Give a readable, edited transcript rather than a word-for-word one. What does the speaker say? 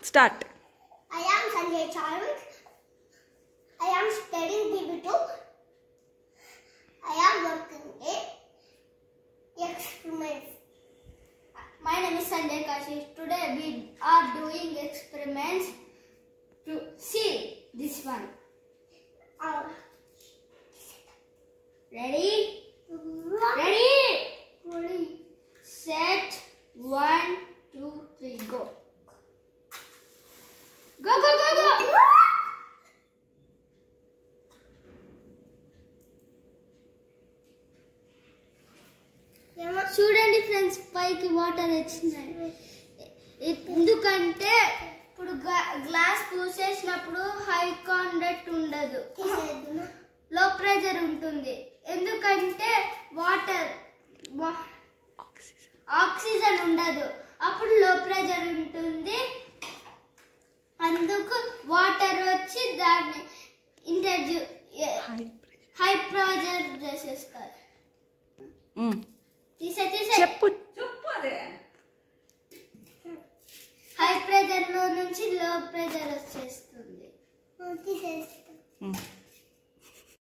Start. I am Sanjay Charvik. I am studying DB2. I am working in experiments. My name is Sanjay Kashish. Today we are doing experiments to see this one. Ready? Ready? Set. 1, 2, 3, go. Go. చూడండి friends, పైకి water వచ్చినాయి. ఎందుకంటే ఇప్పుడు glass పూసేసినప్పుడు high contact ఉండదు, లో pressure ఉంటుంది. ఎందుకంటే water oxygen ఉండదు, అప్పుడు లో ప్రెషర్ ఉంటుంది. అందుకు వాటర్ వచ్చి దాన్ని హై ప్రెషర్ చేసేస్తారు. చెప్పు. హై ప్రెషర్ లో నుంచి లో ప్రెషర్ వచ్చేస్తుంది.